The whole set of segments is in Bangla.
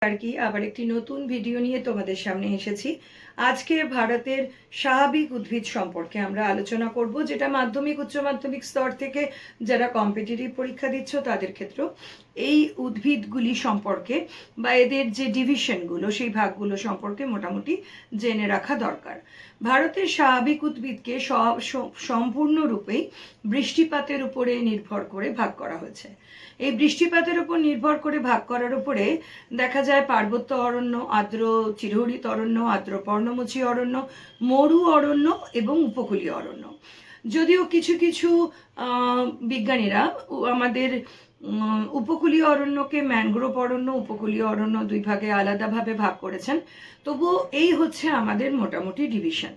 আর কি আবার একটি নতুন ভিডিও নিয়ে তোমাদের সামনে এসেছি। আজকে ভারতের স্বাভাবিক উদ্ভিদ সম্পর্কে আমরা আলোচনা করব, যেটা মাধ্যমিক উচ্চ মাধ্যমিক স্তর থেকে যারা কম্পিটিটিভ পরীক্ষা দিচ্ছ তাদের ক্ষেত্রেও এই উদ্ভিদগুলি সম্পর্কে বা এদের যে ডিভিশনগুলো সেই ভাগগুলো সম্পর্কে মোটামুটি জেনে রাখা দরকার। ভারতের স্বাভাবিক উদ্ভিদকে সম্পূর্ণরূপেই বৃষ্টিপাতের উপরে নির্ভর করে ভাগ করা হয়েছে। এই বৃষ্টিপাতের উপর নির্ভর করে ভাগ করার উপরে দেখা যায় পার্বত্য অরণ্য, আর্দ্র চিরহরিত অরণ্য, আর্দ্র পর্ণমোচী অরণ্য, মরু অরণ্য এবং উপকূলীয় অরণ্য। যদিও কিছু কিছু বিজ্ঞানীরা আমাদের উপকূলীয় অরণ্যকে ম্যানগ্রোভ অরণ্য, উপকূলীয় অরণ্য দুই ভাগে আলাদাভাবে ভাগ করেছেন, তবুও এই হচ্ছে আমাদের মোটামুটি ডিভিশন।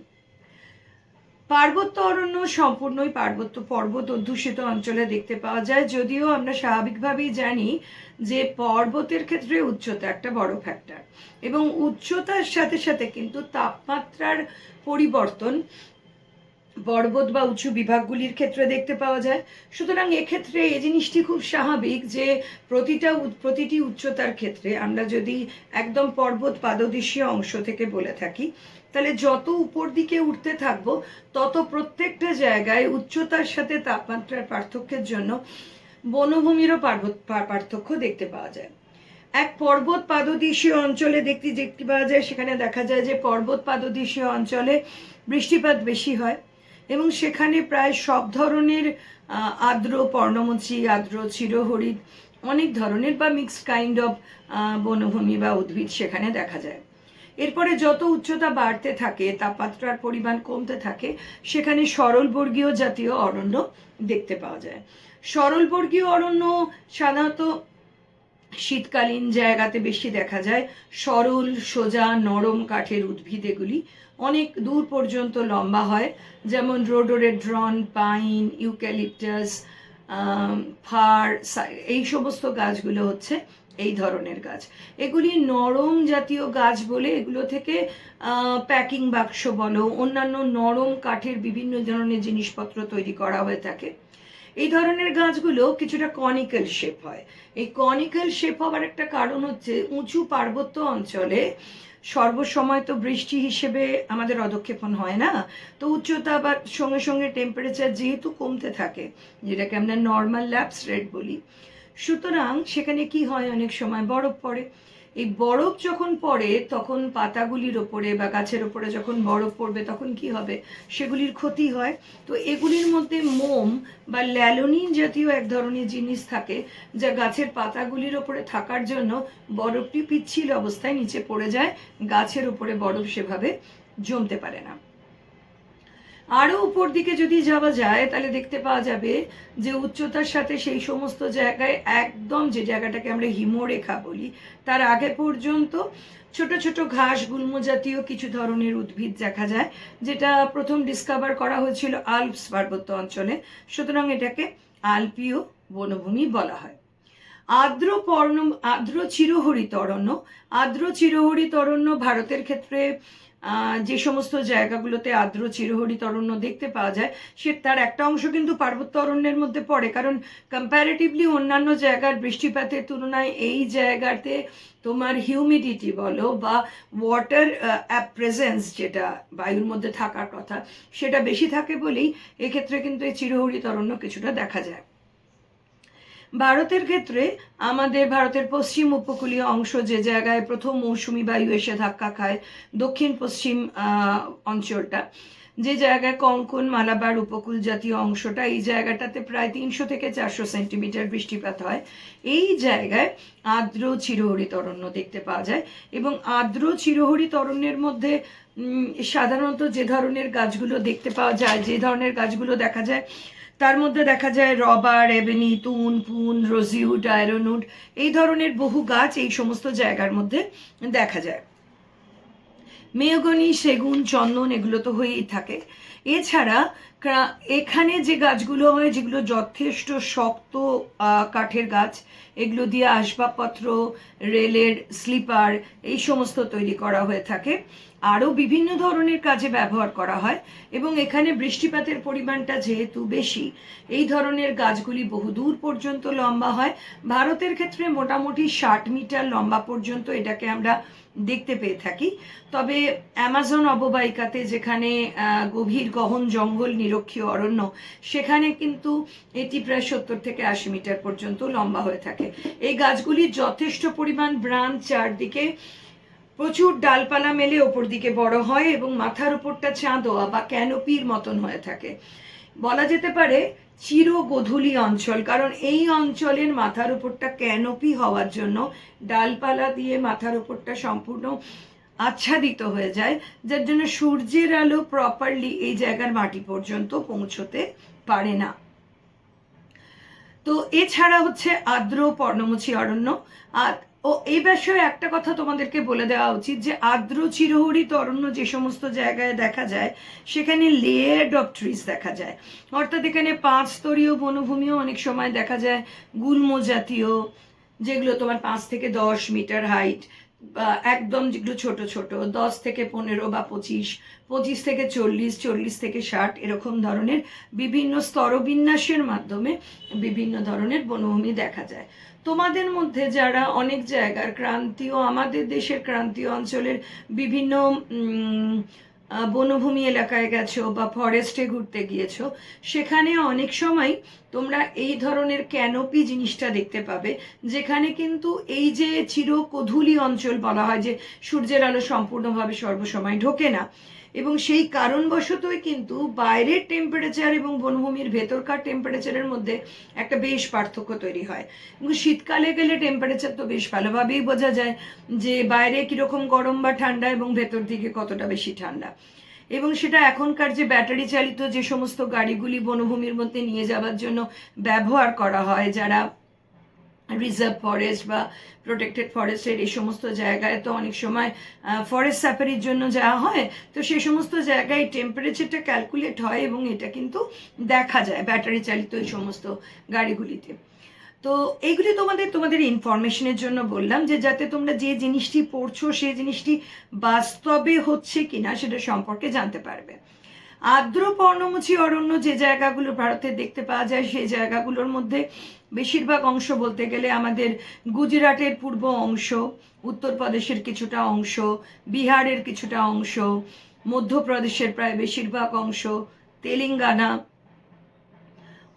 পার্বত্য অরণ্য সম্পূর্ণই পর্বত অধ্যুষিত অঞ্চলে দেখতে পাওয়া যায়, যদিও আমরা স্বাভাবিকভাবেই জানি যে পর্বতের ক্ষেত্রে উচ্চতা একটা বড় ফ্যাক্টর, এবং উচ্চতার সাথে সাথে কিন্তু তাপমাত্রার পরিবর্তন পর্বত বা উঁচু বিভাগগুলির ক্ষেত্রে দেখতে পাওয়া যায়। সুতরাং এক্ষেত্রে এই জিনিসটি খুব স্বাভাবিক যে প্রতিটি উচ্চতার ক্ষেত্রে আমরা যদি একদম পর্বত পাদদেশীয় অংশ থেকে বলে থাকি, তাহলে যত উপর দিকে উঠতে থাকবো তত প্রত্যেকটা জায়গায় উচ্চতার সাথে তাপমাত্রার পার্থক্যের জন্য বনভূমিরও পার্থক্য দেখতে পাওয়া যায়। এক পর্বত পাদদেশীয় অঞ্চলে দেখতে পাওয়া যায়, সেখানে দেখা যায় যে পর্বত পাদদেশীয় অঞ্চলে বৃষ্টিপাত বেশি হয় এবং সেখানে প্রায় সব ধরনের আর্দ্র পর্ণমোচী, আর্দ্র চিরহরিৎ, অনেক ধরনের বা মিক্সড কাইন্ড অফ বনভূমি বা উদ্ভিদ সেখানে দেখা যায়। এরপরে যত উচ্চতা বাড়তে থাকে, তাপমাত্রার পরিমাণ কমতে থাকে, সেখানে সরলবর্গীয় জাতীয় অরণ্য দেখতে পাওয়া যায়। সরলবর্গীয় অরণ্য সাধারণত শীতকালীন জায়গাতে বেশি দেখা যায়। সরল, সোজা, নরম কাঠের উদ্ভিদ এগুলি অনেক দূর পর্যন্ত লম্বা হয়, যেমন রোডোডেনড্রন, পাইন, ইউক্যালিপটাস, ফার, এই সমস্ত গাছগুলো হচ্ছে এই ধরনের গাছ। এগুলি নরম জাতীয় গাছ বলে এগুলো থেকে প্যাকিং বাক্স বলো, অন্যান্য নরম কাঠের বিভিন্ন ধরনের জিনিসপত্র তৈরি করা হয়ে থাকে। এই ধরনের গাছগুলো কিছুটা কনিক্যাল শেপ হয়। এই কনিক্যাল শেপ হওয়ার একটা কারণ হচ্ছে উঁচু পার্বত্য অঞ্চলে সর্বসময় তো বৃষ্টি হিসেবে আমাদের অধঃক্ষেপণ হয় না, তো উচ্চতা বা সঙ্গে সঙ্গে টেম্পারেচার যেহেতু কমতে থাকে, যেটাকে আমরা নর্মাল ল্যাপস রেট বলি, সুতরাং সেখানে কি হয়, অনেক সময় বরফ পড়ে। এই বরফ যখন পড়ে তখন পাতাগুলির ওপরে বা গাছের ওপরে যখন বরফ পড়বে তখন কি হবে, সেগুলির ক্ষতি হয়। তো এগুলির মধ্যে মোম বা ল্যালোনিন জাতীয় এক ধরনের জিনিস থাকে, যা গাছের পাতাগুলির ওপরে থাকার জন্য বরফটি পিচ্ছিল অবস্থায় নিচে পড়ে যায়, গাছের ওপরে বরফ সেভাবে জমতে পারে না। আরও উপর দিকে যদি যাওয়া যায় তাহলে দেখতে পাওয়া যাবে যে উচ্চতার সাথে সেই সমস্ত জায়গায় একদম যে জায়গাটাকে আমরা হিমরেখা বলি, তার আগে পর্যন্ত ছোট ছোট ঘাস, গুল্ম জাতীয় কিছু ধরনের উদ্ভিদ দেখা যায়, যেটা প্রথম ডিসকভার করা হয়েছিল আল্পস পার্বত্য অঞ্চলে। সুতরাং এটাকে আল্পীয় বনভূমি বলা হয়। আর্দ্র চিরহরিত অরণ্য, আর্দ্র চিরহরিত অরণ্য ভারতের ক্ষেত্রে যে সমস্ত জায়গাগুলোতে আর্দ্র চিরহরিত অরণ্য দেখতে পাওয়া যায়, তার একটা অংশ কিন্তু পার্বত্য অরণ্যের মধ্যে পড়ে, কারণ কম্প্যারেটিভলি অন্যান্য জায়গার বৃষ্টিপাতের তুলনায় এই জায়গাতে তোমার হিউমিডিটি বলো বা ওয়াটার প্রেজেন্স, যেটা বায়ুর মধ্যে থাকার কথা, সেটা বেশি থাকে বলেই এক্ষেত্রে কিন্তু এই চিরহরিত অরণ্য কিছুটা দেখা যায়। ভারতের ক্ষেত্রে আমাদের ভারতের পশ্চিম উপকূলীয় অংশ, যে জায়গায় প্রথম মৌসুমি বায়ু এসে ধাক্কা খায়, দক্ষিণ পশ্চিম অঞ্চলটা, যে জায়গায় কঙ্কন, মালাবার উপকূল জাতীয় অংশটা, এই জায়গাটাতে প্রায় 300 থেকে 400 সেন্টিমিটার বৃষ্টিপাত হয়। এই জায়গায় আর্দ্র চিরহরিত অরণ্য দেখতে পাওয়া যায়, এবং আর্দ্র চিরহরিত অরণ্যের মধ্যে সাধারণত যে ধরনের গাছগুলো দেখতে পাওয়া যায়, যে ধরনের গাছগুলো দেখা যায়, তার মধ্যে দেখা যায় রবার, এবেনি, তুন, পুন, রোজিউড, আয়রনউড, এই ধরনের বহু গাছ এই সমস্ত জায়গার মধ্যে দেখা যায়। মেহগনি, সেগুন, চন্দন এগুলো তো হয়েই থাকে। এছাড়া এখানে যে গাছগুলো হয়, যেগুলো যথেষ্ট শক্ত কাঠের গাছ, এগুলো দিয়ে আসবাবপত্র, রেলের স্লিপার এই সমস্ত তৈরি করা হয়ে থাকে। আরও বিভিন্ন ধরনের কাজে ব্যবহার করা হয় এবং এখানে বৃষ্টিপাতের পরিমাণটা যেহেতু বেশি, এই ধরনের গাছগুলি বহুদূর পর্যন্ত লম্বা হয়। ভারতের ক্ষেত্রে মোটামুটি 60 মিটার লম্বা পর্যন্ত এটাকে আমরা দেখতে পেয়ে থাকি। তবে অ্যামাজন অববাহিকাতে যেখানে গভীর গহন জঙ্গল নিরক্ষীয় অরণ্য, সেখানে কিন্তু এটি প্রায় 70 থেকে 80 মিটার পর্যন্ত লম্বা হয়ে থাকে। এই গাছগুলির যথেষ্ট পরিমাণ ব্রাঞ্চ, চারদিকে প্রচুর ডালপালা মেলে ওপর দিকে বড় হয় এবং মাথার উপরটা চাঁদোয়া বা ক্যানোপির মতন হয়ে থাকে। বলা যেতে পারে চিরগোধূলি অঞ্চল, কারণ এই অঞ্চলের মাথার উপরটা ক্যানোপি হওয়ার জন্য ডালপালা দিয়ে মাথার উপরটা সম্পূর্ণ আচ্ছাদিত হয়ে যায়, যার জন্য সূর্যের আলো প্রপারলি এই জায়গার মাটি পর্যন্ত পৌঁছতে পারে না। তো এছাড়া হচ্ছে আর্দ্র পর্ণমোচী অরণ্য। আর এই বিষয়ে একটা কথা তোমাদেরকে বলে দেওয়া উচিত যে আর্দ্র চিরহরিত অরণ্য যে সমস্ত জায়গায় দেখা যায়, সেখানে লেয়ার্ড অফ ট্রিজ দেখা যায়। অর্থাৎ এখানে 5 স্তরীয় বনভূমিও অনেক সময় দেখা যায়, গুল্ম জাতীয়, যেগুলো তোমার 5 থেকে 10 মিটার হাইট, বা একদম যেগুলো ছোট ছোট 10 থেকে 15 বা 25, 25 থেকে 40, 40 থেকে 60, এরকম ধরনের বিভিন্ন স্তরবিন্যাসের মাধ্যমে বিভিন্ন ধরনের বনভূমি দেখা যায়। তোমাদের মধ্যে যারা অনেক জায়গার ক্রান্তীয়, আমাদের দেশের ক্রান্তীয় অঞ্চলের বিভিন্ন বনভূমি এলাকায় গেছো বা ফরেস্টে ঘুরতে গিয়েছো, সেখানে অনেক সময় তোমরা এই ধরনের ক্যানোপি জিনিসটা দেখতে পাবে, যেখানে কিন্তু এই যে চিরকোধূলি অঞ্চল বলা হয়, যে সূর্যের আলো সম্পূর্ণভাবে সর্বসময় ঢোকে না, এবং সেই কারণবশতই কিন্তু বাইরের টেম্পারেচার এবং বনভূমির ভেতরকার টেম্পারেচারের মধ্যে একটা বেশ পার্থক্য তৈরি হয়। কিন্তু শীতকালে গেলে টেম্পারেচার তো বেশ ভালোভাবেই বোঝা যায় যে বাইরে কীরকম গরম বা ঠান্ডা এবং ভেতর দিকে কতটা বেশি ঠান্ডা। এবং সেটা এখনকার যে ব্যাটারি চালিত যে সমস্ত গাড়িগুলি বনভূমির মধ্যে নিয়ে যাওয়ার জন্য ব্যবহার করা হয়, যারা রিজার্ভ ফরেস্ট বা প্রোটেক্টেড ফরেস্টের এই সমস্ত জায়গায় তো অনেক সময় ফরেস্ট সাফারির জন্য যাওয়া হয়, তো সেই সমস্ত জায়গায় টেম্পারেচারটা ক্যালকুলেট হয় এবং এটা কিন্তু দেখা যায় ব্যাটারি চালিত এই সমস্ত গাড়িগুলিতে। তো এইগুলি তোমাদের ইনফরমেশনের জন্য বললাম, যে যাতে তোমরা যে জিনিসটি পড়ছো সেই জিনিসটি বাস্তবে হচ্ছে কিনা সেটা সম্পর্কে জানতে পারবে। আর্দ্র পর্ণমোচী অরণ্য যে জায়গাগুলো ভারতে দেখতে পাওয়া যায়, সেই জায়গাগুলোর মধ্যে বেশিরভাগ অংশ বলতে গেলে আমাদের গুজরাটের পূর্ব অংশ, উত্তরপ্রদেশের কিছুটা অংশ, বিহারের কিছুটা অংশ, মধ্যপ্রদেশের প্রায় বেশিরভাগ অংশ, তেলেঙ্গানা,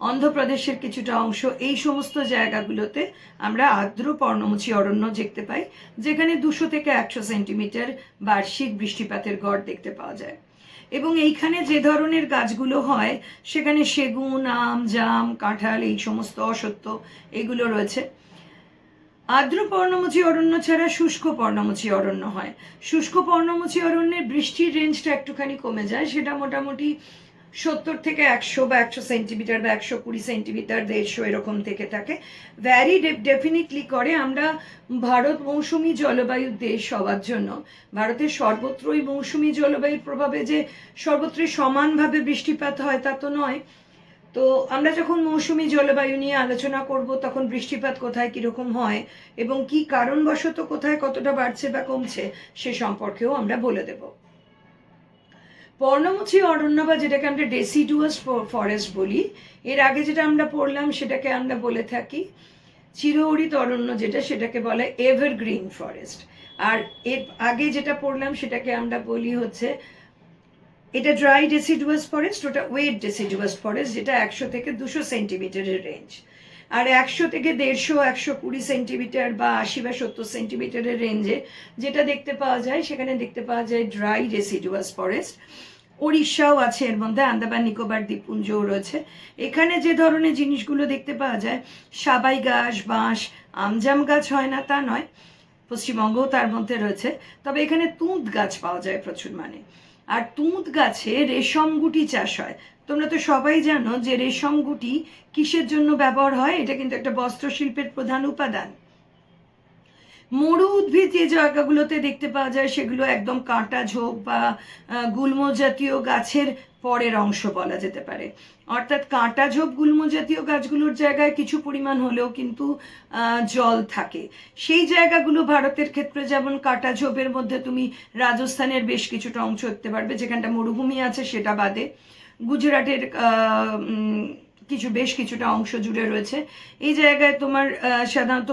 অন্ধ্রপ্রদেশের কিছুটা অংশ, এই সমস্ত জায়গাগুলোতে আমরা আর্দ্র পর্ণমোচী অরণ্য দেখতে পাই, যেখানে 200 থেকে 100 সেন্টিমিটার বার্ষিক বৃষ্টিপাতের গড় দেখতে পাওয়া যায়। এবং এইখানে যে ধরনের গাছগুলো হয়, সেখানে সেগুন, আম, জাম, কাঁঠাল, এই সমস্ত অশ্বত্থ এগুলো রয়েছে। আর্দ্র পর্ণমোচী অরণ্য ছাড়া শুষ্ক পর্ণমোচী অরণ্য হয়। শুষ্ক পর্ণমোচী অরণ্যের বৃষ্টির রেঞ্জটা একটুখানি কমে যায়, সেটা মোটামুটি 70 থেকে 100 বা 100 সেন্টিমিটার বা 120 সেন্টিমিটার, 150 এরকম থেকে থাকে। ভ্যারি ডেফিনেটলি করে। আমরা ভারত মৌসুমী জলবায়ুর দেশ হওয়ার জন্য ভারতের সর্বত্রই মৌসুমী জলবায়ুর প্রভাবে যে সর্বত্রই সমানভাবে বৃষ্টিপাত হয় তা তো নয়। তো আমরা যখন মৌসুমী জলবায়ু নিয়ে আলোচনা করব, তখন বৃষ্টিপাত কোথায় কীরকম হয় এবং কি কারণবশত কোথায় কতটা বাড়ছে বা কমছে সে সম্পর্কেও আমরা বলে দেব। পর্ণমোচী অরণ্য বা যেটাকে আমরা ডেসিডুয়াস ফরেস্ট বলি, এর আগে যেটা আমরা পড়লাম সেটাকে আমরা বলে থাকি চিরহরিত অরণ্য, যেটা সেটাকে বলে এভারগ্রিন ফরেস্ট। আর এর আগে যেটা পড়লাম সেটাকে আমরা বলি হচ্ছে, এটা ড্রাই ডেসিডুয়াস ফরেস্ট, ওটা ওয়েট ডেসিডুয়াস ফরেস্ট, যেটা 100 থেকে 200 সেন্টিমিটারের রেঞ্জ। আর 100 থেকে 150, 120 সেন্টিমিটার বা 80 বা 70 সেন্টিমিটারের রেঞ্জে যেটা দেখতে পাওয়া যায়, সেখানে দেখতে পাওয়া যায় ড্রাই ডেসিডুয়াস ফরেস্ট। ওড়িশাও আছে এর মধ্যে, আন্দামান নিকোবর দ্বীপপুঞ্জও রয়েছে। এখানে যে ধরনের জিনিসগুলো দেখতে পাওয়া যায়, সাবাই গাছ, বাঁশ, আমজাম গাছ হয় না তা নয়, পশ্চিমবঙ্গও তার মধ্যে রয়েছে। তবে এখানে তুঁত গাছ পাওয়া যায় প্রচুর মানে। আর তুঁত গাছে রেশম গুটি চাষ হয়। তোমরা তো সবাই জানো যে রেশম গুটি কিসের জন্য ব্যবহার হয়, এটা কিন্তু একটা বস্ত্র শিল্পের প্রধান উপাদান। মরু উদ্ভিদ যে জায়গাগুলোতে দেখতে পাওয়া যায় সেগুলো একদম কাঁটা ঝোপ বা গুল্ম জাতীয় গাছের পরের অংশ বলা যেতে পারে। অর্থাৎ কাঁটা ঝোপ গুল্ম জাতীয় গাছগুলোর জায়গায় কিছু পরিমাণ হলেও কিন্তু জল থাকে। সেই জায়গাগুলো ভারতের ক্ষেত্রে যেমন কাঁটা ঝোপের মধ্যে তুমি রাজস্থানের বেশ কিছুটা অংশ দেখতে পারবে, যেখানটা মরুভূমি আছে সেটা বাদে গুজরাটের বেশ কিছুটা অংশ জুড়ে রয়েছে। এই জায়গায় তোমার সাধারণত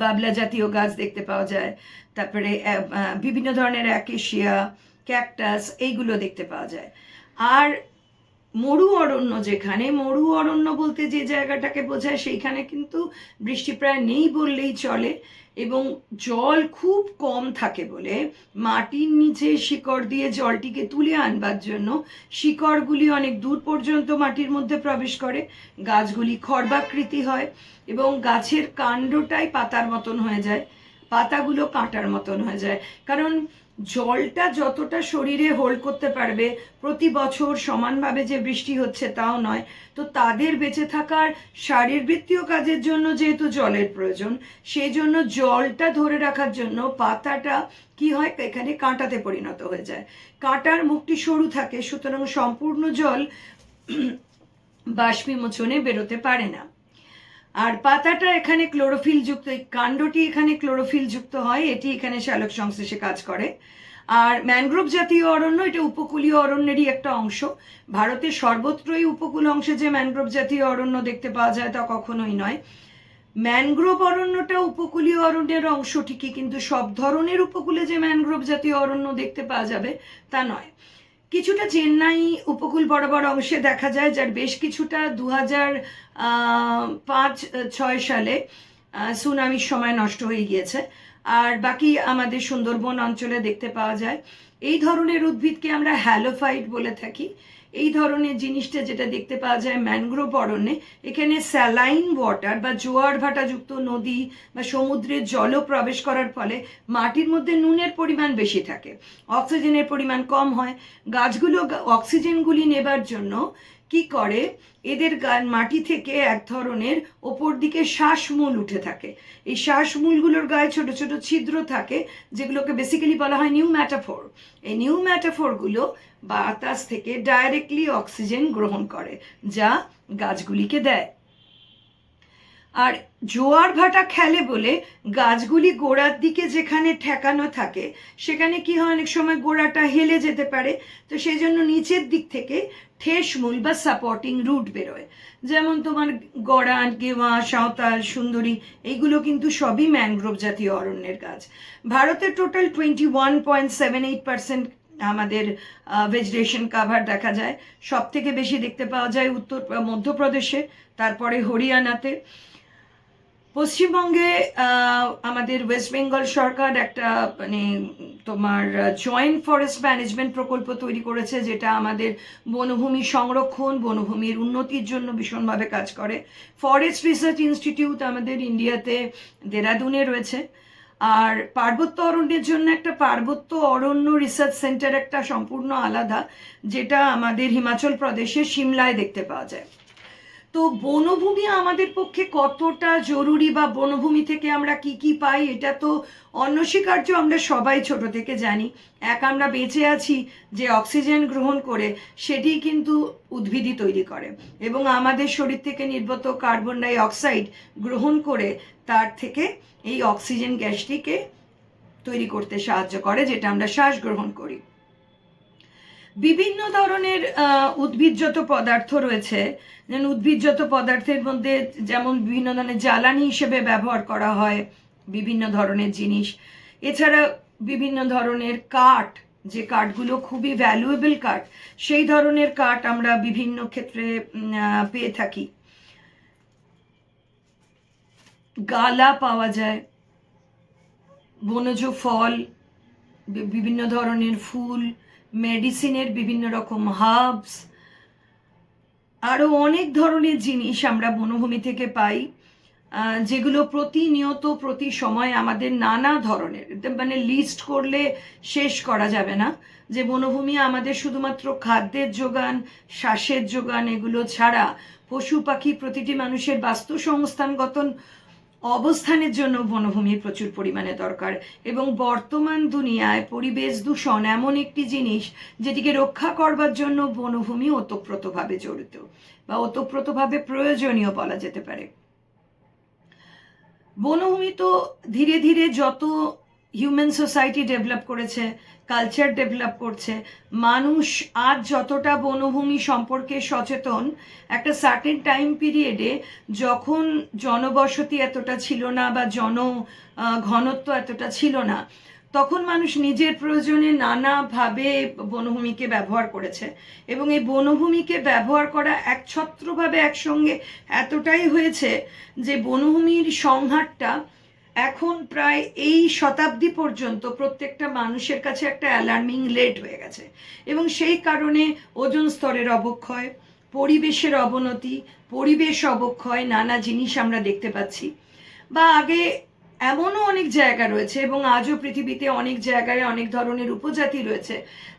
বাবলা জাতীয় গাছ দেখতে পাওয়া যায়। তারপরে বিভিন্ন ধরনের অ্যাকেশিয়া, ক্যাকটাস এইগুলো দেখতে পাওয়া যায়। আর মরু অরণ্য, যেখানে মরু অরণ্য বলতে যে জায়গাটাকে বোঝায় সেইখানে কিন্তু বৃষ্টি প্রায় নেই বললেই চলে, এবং জল খুব কম থাকে বলে মাটির নিচে শিকড় দিয়ে জলটিকে তুলে আনবার জন্য শিকড়গুলি অনেক দূর পর্যন্ত মাটির মধ্যে প্রবেশ করে, গাছগুলি খর্বাকৃতি হয় এবং গাছের কাণ্ডটাই পাতার মতন হয়ে যায়, পাতাগুলো কাঁটার মতন হয়ে যায়। কারণ জলটা যতটা শরীরে হোল্ড করতে পারবে, প্রতি বছর সমানভাবে যে বৃষ্টি হচ্ছে তাও নয়, তো তাদের বেঁচে থাকার শারীরবৃত্তীয় কাজের জন্য যেহেতু জলের প্রয়োজন, সেই জন্য জলটা ধরে রাখার জন্য পাতাটা কি হয়, এখানে কাঁটাতে পরিণত হয়ে যায়। কাঁটার মুখটি সরু থাকে, সুতরাং সম্পূর্ণ জল বাষ্পীমোচনে বেরোতে পারে না। আর পাতাটা এখানে ক্লোরোফিল যুক্ত, এই কাণ্ডটি এখানে ক্লোরোফিল যুক্ত হয়, এটি এখানে শালক সংশ্লেষে কাজ করে। আর ম্যানগ্রোভ জাতীয় অরণ্য, এটা উপকূলীয় অরণ্যেরই একটা অংশ। ভারতের সর্বত্রই উপকূল অংশে যে ম্যানগ্রোভ জাতীয় অরণ্য দেখতে পাওয়া যায় তা কখনোই নয়। ম্যানগ্রোভ অরণ্যটা উপকূলীয় অরণ্যের অংশ ঠিকই, কিন্তু সব ধরনের উপকূলে যে ম্যানগ্রোভ জাতীয় অরণ্য দেখতে পাওয়া যাবে তা নয়। কিছুটা চেন্নাই উপকূল বরাবর অংশে দেখা যায়, যার বেশ কিছুটা 2005-06 সালে সুনামির সময় নষ্ট হয়ে গিয়েছে। আর বাকি আমাদের সুন্দরবন অঞ্চলে দেখতে পাওয়া যায়। এই ধরনের উদ্ভিদকে আমরা হ্যালোফাইট বলে থাকি। এই ধরনের জিনিসটা যেটা দেখতে পাওয়া যায় ম্যানগ্রোভ অরণ্যে, এখানে স্যালাইন ওয়াটার বা জোয়ার ভাটাযুক্ত নদী বা সমুদ্রের জলও প্রবেশ করার ফলে মাটির মধ্যে নুনের পরিমাণ বেশি থাকে, অক্সিজেনের পরিমাণ কম হয়। গাছগুলো অক্সিজেনগুলি নেবার জন্য কি করে, এদের মাটি থেকে এক ধরনের ওপর দিকে শ্বাসমূল উঠে থাকে। এই শ্বাসমূলগুলোর গায়ে ছোট ছোট ছিদ্র থাকে, যেগুলোকে বেসিক্যালি বলা হয় নিউম্যাটাফোর। এই নিউম্যাটাফোরগুলো বাতাস থেকে ডাইরেক্টলি অক্সিজেন গ্রহণ করে, যা গাছগুলিকে দেয়। আর জোয়ার ভাটা খেলে বলে গাছগুলি গোড়ার দিকে যেখানে ঠেকানো থাকে সেখানে কি হয়, অনেক সময় গোড়াটা হেলে যেতে পারে, তো সেই জন্য নিচের দিক থেকে ঠেস মূল বা সাপোর্টিং রুট বেরোয়। যেমন তোমার গড়ান, গেওয়া, সাঁওতাল, সুন্দরী, এইগুলো কিন্তু সবই ম্যানগ্রোভ জাতীয় অরণ্যের গাছ। ভারতের টোটাল 21.78% আমাদের ভেজিটেশন কাভার দেখা যায়। সব থেকে বেশি দেখতে পাওয়া যায় মধ্যপ্রদেশে, তারপরে হরিয়ানাতে। পশ্চিমবঙ্গে আমাদের ওয়েস্ট বেঙ্গল সরকার একটা তোমার জয়েন্ট ফরেস্ট ম্যানেজমেন্ট প্রকল্প তৈরি করেছে, যেটা আমাদের বনভূমি সংরক্ষণ, বনভূমির উন্নতির জন্য ভীষণভাবে কাজ করে। ফরেস্ট রিসার্চ ইনস্টিটিউট আমাদের ইন্ডিয়াতে দেরাদুনে রয়েছে। আর পার্বত্য অরণ্যের জন্য একটা পার্বত্য অরণ্য রিসার্চ সেন্টার একটা সম্পূর্ণ আলাদা, যেটা আমাদের হিমাচল প্রদেশের সিমলায় দেখতে পাওয়া যায়। তো বনভূমি আমাদের পক্ষে কতটা জরুরি বা বনভূমি থেকে আমরা কি কি পাই, এটা তো অনস্বীকার্য, আমরা সবাই ছোট থেকে জানি। আমরা বেঁচে আছি যে অক্সিজেন গ্রহণ করে, সেটি কিন্তু উদ্ভিদই তৈরি করে এবং আমাদের শরীর থেকে নির্গত কার্বন ডাই অক্সাইড গ্রহণ করে তার থেকে এই অক্সিজেন গ্যাসটিকে তৈরি করতে সাহায্য করে, যেটা আমরা শ্বাস গ্রহণ করি। বিভিন্ন ধরনের উদ্ভিদজাত পদার্থ রয়েছে, যেমন উদ্ভিদজাত পদার্থের মধ্যে যেমন বিভিন্ন ধরনের জ্বালানি হিসেবে ব্যবহার করা হয় বিভিন্ন ধরনের জিনিস। এছাড়া বিভিন্ন ধরনের কাঠ, যে কাঠগুলো খুবই ভ্যালুয়েবল কাঠ, সেই ধরনের কাঠ আমরা বিভিন্ন ক্ষেত্রে পেয়ে থাকি। গালা পাওয়া যায়, বনজ ফল, বিভিন্ন ধরনের ফুল, মেডিসিনের বিভিন্ন রকম হার্বস, আরও অনেক ধরনের জিনিস আমরা বনভূমি থেকে পাই, যেগুলো প্রতিনিয়ত প্রতি সময় আমাদের নানা ধরনের, লিস্ট করলে শেষ করা যাবে না। যে বনভূমি আমাদের শুধুমাত্র খাদ্যের যোগান, শ্বাসের যোগান, এগুলো ছাড়া পশু পাখি, প্রতিটি মানুষের বাস্তুসংস্থানগত অবস্থানের জন্য বনভূমির প্রচুর পরিমাণে দরকার, এবং বর্তমান দুনিয়ায় পরিবেশ দূষণ এমন একটি জিনিস যেটিকে রক্ষা করবার জন্য বনভূমি ওতপ্রোতভাবে জড়িত বা ওতপ্রোতভাবে প্রয়োজনীয় বলা যেতে পারে। বনভূমি তো ধীরে ধীরে যত হিউম্যান সোসাইটি ডেভেলপ করেছে, কালচার ডেভেলপ করছে, মানুষ আজ যতটা বনভূমি সম্পর্কে সচেতন, একটা সার্টেন টাইম পিরিয়ডে যখন জনবসতি এতটা ছিল না বা ঘনত্ব এতটা ছিল না, তখন মানুষ নিজের প্রয়োজনে নানাভাবে বনভূমিকে ব্যবহার করেছে, এবং এই বনভূমিকে ব্যবহার করা একছত্রভাবে একসঙ্গে এতটাই হয়েছে যে বনভূমির সংহারটা এখন প্রায় এই শতাব্দী পর্যন্ত প্রত্যেকটা মানুষের কাছে একটা অ্যালার্মিং রেট হয়ে গেছে, এবং সেই কারণে ওজোন স্তরের অবক্ষয়, পরিবেশের অবনতি, পরিবেশ অবক্ষয়, নানা জিনিস আমরা দেখতে পাচ্ছি। বা আগে এমনও অনেক জায়গা রয়েছে, এবং আজও পৃথিবীতে অনেক জায়গায় অনেক ধরনের উপজাতি রয়েছে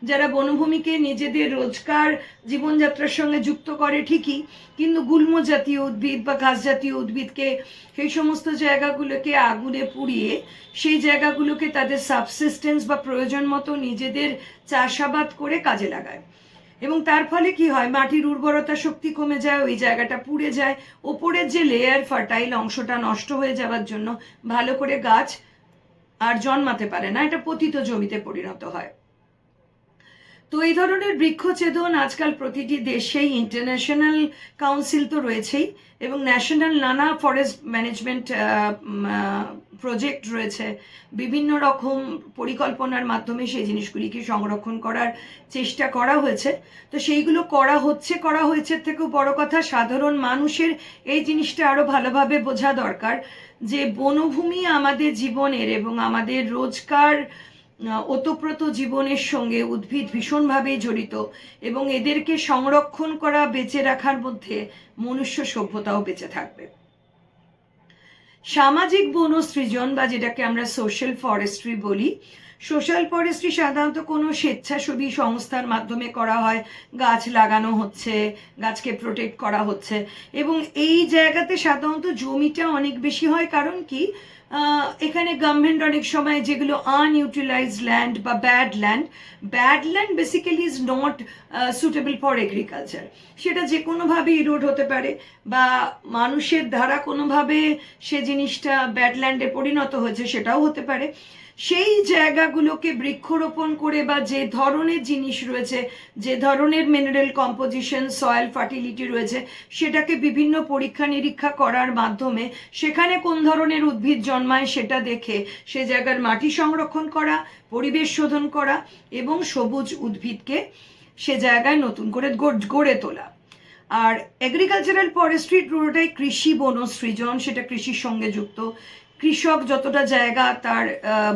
যারা বনভূমিকে নিজেদের রোজকার জীবনযাত্রার সঙ্গে যুক্ত করে ঠিকই, কিন্তু গুল্ম জাতীয় উদ্ভিদ বা ঘাস জাতীয় উদ্ভিদকে, সেই সমস্ত জায়গাগুলোকে আগুনে পুড়িয়ে সেই জায়গাগুলোকে তাদের সাবসিস্টেন্স বা প্রয়োজন মতো নিজেদের চাষাবাদ করে কাজে লাগায়, এবং তার ফলে কি হয়, মাটির উর্বরতা শক্তি কমে যায়, ওই জায়গাটা পুড়ে যায়, ওপরের যে লেয়ার ফার্টাইল অংশটা নষ্ট হয়ে যাওয়ার জন্য ভালো করে গাছ আর জন্মাতে পারে না, এটা পতিত জমিতে পরিণত হয়। তো এই ধরনের বৃক্ষছেদন আজকাল প্রতিটি দেশেই, ইন্টারন্যাশনাল কাউন্সিল তো রয়েছেই, এবং ন্যাশনাল নানা ফরেস্ট ম্যানেজমেন্ট প্রজেক্ট রয়েছে, বিভিন্ন রকম পরিকল্পনার মাধ্যমে সেই জিনিসগুলিকে সংরক্ষণ করার চেষ্টা করা হয়েছে। তো সেইগুলো করা হয়েছে থেকেও বড় কথা, সাধারণ মানুষের এই জিনিসটা আরও ভালোভাবে বোঝা দরকার যে বনভূমি আমাদের জীবনের এবং আমাদের রোজকার ওতপ্রোত জীবনের সঙ্গে উদ্ভিদ ভীষণভাবেই জড়িত, এবং এদেরকে সংরক্ষণ করা, বেঁচে রাখার মধ্যে মনুষ্য সভ্যতাও বেঁচে থাকবে। সামাজিক বনসৃজন বা যেটাকে আমরা সোশ্যাল ফরেস্ট্রি বলি, সোশ্যাল ফরেস্ট্রি সাধারণত কোনো স্বেচ্ছাসেবী সংস্থার মাধ্যমে করা হয়, গাছ লাগানো হচ্ছে, গাছকে প্রোটেক্ট করা হচ্ছে, এবং এই জায়গাতে সাধারণত জমিটা অনেক বেশি হয়। কারণ কি, এখানে গভর্নমেন্ট অনেক সময় যেগুলো আনইউটিলাইজড ল্যান্ড বা bad land basically is not suitable for agriculture, সেটা যে কোনোভাবে ইরোড হতে পারে বা মানুষের দ্বারা কোনোভাবে সে জিনিসটা ব্যাড ল্যান্ডে পরিণত হয়েছে, সেটাও হতে পারে। সেই জায়গাগুলোকে বৃক্ষরোপণ করে বা যে ধরনের জিনিস রয়েছে, যে ধরনের মিনারেল কম্পোজিশন, সয়েল ফার্টিলিটি রয়েছে, সেটাকে বিভিন্ন পরীক্ষা নিরীক্ষা করার মাধ্যমে সেখানে কোন ধরনের উদ্ভিদ জন্মায় সেটা দেখে সে জায়গার মাটি সংরক্ষণ করা, পরিবেশ শোধন করা, এবং সবুজ উদ্ভিদকে সে জায়গায় নতুন করে গড়ে তোলা। আর এগ্রিকালচারাল ফরেস্ট্রি পুরোটাই কৃষি বনসৃজন, সেটা কৃষির সঙ্গে যুক্ত। কৃষক যতটা জায়গা তার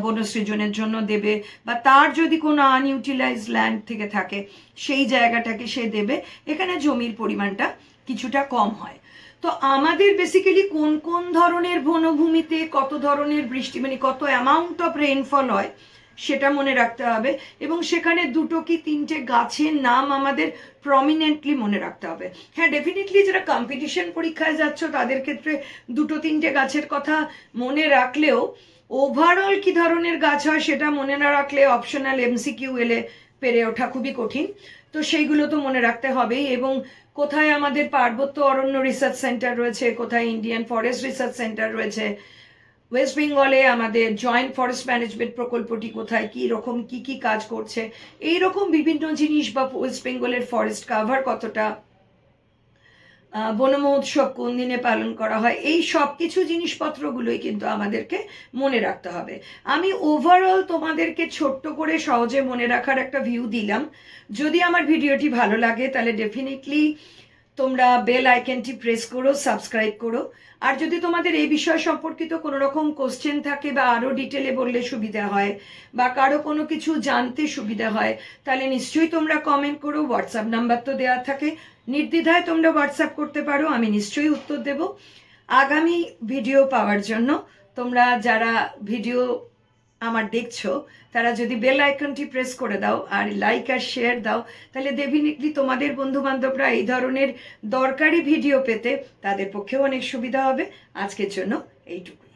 বনসৃজনের জন্য দেবে, বা তার যদি কোনো আনইউটিলাইজ ল্যান্ড থেকে থাকে সেই জায়গাটাকে সে দেবে, এখানে জমির পরিমাণটা কিছুটা কম হয়। তো আমাদের বেসিক্যালি কোন কোন ধরনের বনভূমিতে কত ধরনের বৃষ্টি, মানে কত অ্যামাউন্ট অফ রেইনফল হয় সেটা মনে রাখতে হবে, এবং সেখানে 2 কি 3টে গাছের নাম আমাদের প্রমিনেন্টলি মনে রাখতে হবে। হ্যাঁ, ডেফিনেটলি যারা কম্পিটিশন পরীক্ষায় যাচ্ছ তাদের ক্ষেত্রে 2-3টে গাছের কথা মনে রাখলেও ওভারঅল কি ধরনের গাছ হয় সেটা মনে না রাখলে অপশনাল এমসিকিউ এলে পেরে ওঠা খুবই কঠিন। তো সেইগুলো তো মনে রাখতে হবেই, এবং কোথায় আমাদের পার্বত্য অরণ্য রিসার্চ সেন্টার রয়েছে, কোথায় ইন্ডিয়ান ফরেস্ট রিসার্চ সেন্টার রয়েছে, ওয়েস্ট বেঙ্গলে আমাদের জয়েন্ট ফরেস্ট ম্যানেজমেন্ট প্রকল্পটি কোথায়, কী রকম কী কাজ করছে, এই রকম বিভিন্ন জিনিস, বা ওয়েস্ট বেঙ্গলের ফরেস্ট কাভার কতটা, বন মহোৎসব কোন দিনে পালন করা হয়, এই সব কিছু জিনিসপত্রগুলোই কিন্তু আমাদেরকে মনে রাখতে হবে। আমি ওভারঅল তোমাদেরকে ছোট্ট করে সহজে মনে রাখার একটা ভিউ দিলাম। যদি আমার ভিডিওটি ভালো লাগে তাহলে ডেফিনেটলি তোমরা বেল আইকনটি প্রেস করো, সাবস্ক্রাইব করো। আর যদি তোমাদের এই বিষয় সম্পর্কিত কোনো রকম কোশ্চেন থাকে বা আরও ডিটেলে বললে সুবিধা হয়, বা কারো কোনো কিছু জানতে সুবিধা হয়, তাহলে নিশ্চয়ই তোমরা কমেন্ট করো। হোয়াটসঅ্যাপ নাম্বার তো দেওয়া থাকে, নির্দ্বিধায় তোমরা হোয়াটসঅ্যাপ করতে পারো, আমি নিশ্চয়ই উত্তর দেব। আগামী ভিডিও পাওয়ার জন্য তোমরা যারা ভিডিও আমার দেখছো তারা যদি বেল আইকনটি প্রেস করে দাও আর লাইক আর শেয়ার দাও, তাহলে ডেফিনেটলি তোমাদের বন্ধু বান্ধবরা এই ধরনের দরকারি ভিডিও পেতে তাদের পক্ষেও অনেক সুবিধা হবে। আজকের জন্য এইটুকু।